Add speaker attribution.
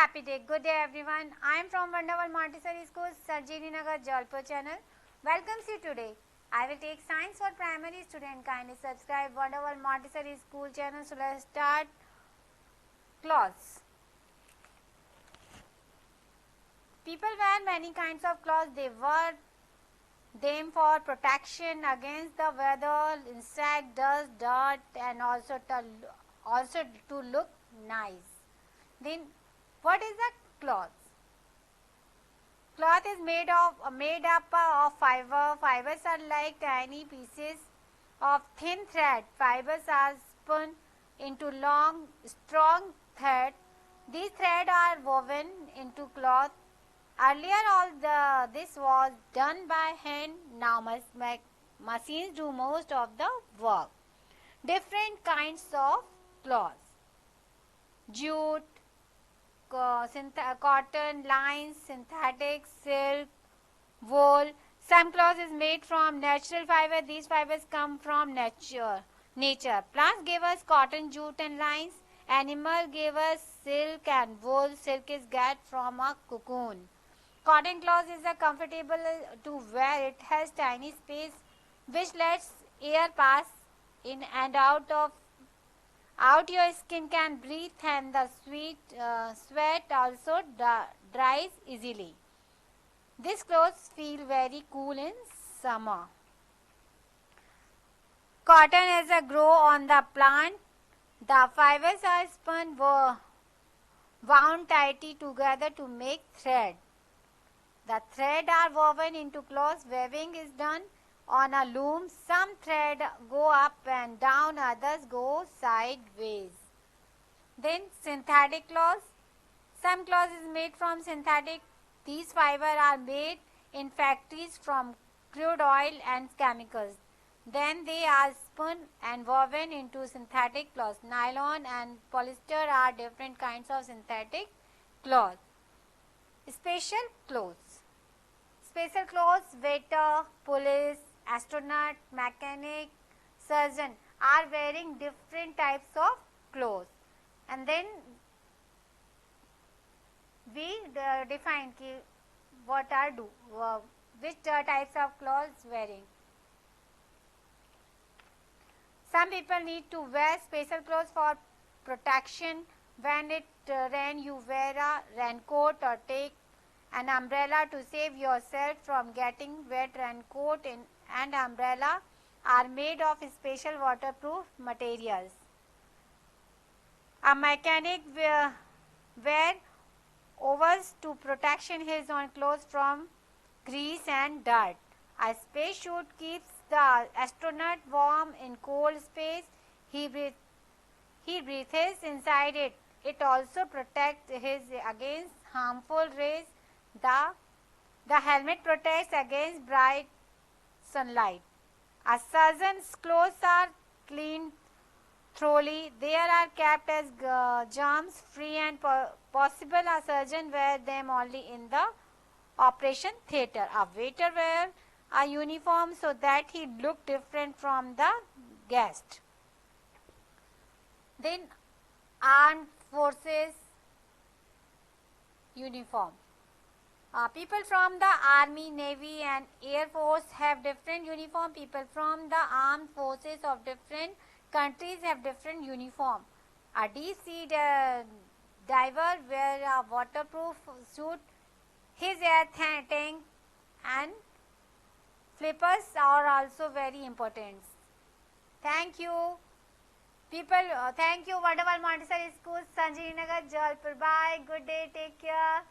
Speaker 1: happy day. Good day everyone. I am from Wonderful Montessori School, Sarjini Nagar, Jalpur channel. Welcomes you today. I will take science for primary student. Kindly subscribe Wonderful Montessori School channel. So let's start clothes. People wear many kinds of clothes. They wear them for protection against the weather, insect, dust, dirt, and also to look nice. Then what is the cloth? Cloth is made up of fiber. Fibers are like tiny pieces of thin thread. Fibers are spun into long, strong thread. These threads are woven into cloth. Earlier, this was done by hand. Now, machines do most of the work. Different kinds of cloth: jute, cotton, lines, synthetic, silk, wool. Some cloth is made from natural fiber. These fibers come from nature. Plants give us cotton, jute and lines. Animal give us silk and wool. Silk is get from a cocoon. Cotton cloth is comfortable to wear. It has tiny space which lets air pass in and out. Your skin can breathe and the sweat also dries easily. These clothes feel very cool in summer. Cotton is a grow on the plant. The fibers are spun wound tightly together to make thread. The thread are woven into cloth. Weaving is done on a loom. Some thread go up and down, others go sideways. Then synthetic cloth. Some cloth is made from synthetic. These fibers are made in factories from crude oil and chemicals. Then they are spun and woven into synthetic cloth. Nylon and polyester are different kinds of synthetic cloth. Special clothes. Special clothes: waiter, police, astronaut, mechanic, surgeon are wearing different types of clothes. And then we define which types of clothes wearing. Some people need to wear special clothes for protection. When it rains, you wear a raincoat or take an umbrella to save yourself from getting wet. Raincoat and umbrella are made of special waterproof materials. A mechanic wear overalls to protection his own clothes from grease and dirt. A space suit keeps the astronaut warm in cold space. He breathes inside it. It also protects him against harmful rays. The helmet protects against bright sunlight. A surgeon's clothes are cleaned thoroughly. They are kept as germs free and possible. A surgeon wears them only in the operation theatre. A waiter wears a uniform so that he look different from the guest. Then armed forces uniform. People from the army, navy and air force have different uniform. People from the armed forces of different countries have different uniform. A deep sea diver wears a waterproof suit. His air tank and flippers are also very important. Thank you. Thank you. Wonderful Montessori School, Sanjini Nagar, Jalpur. Bye. Good day. Take care.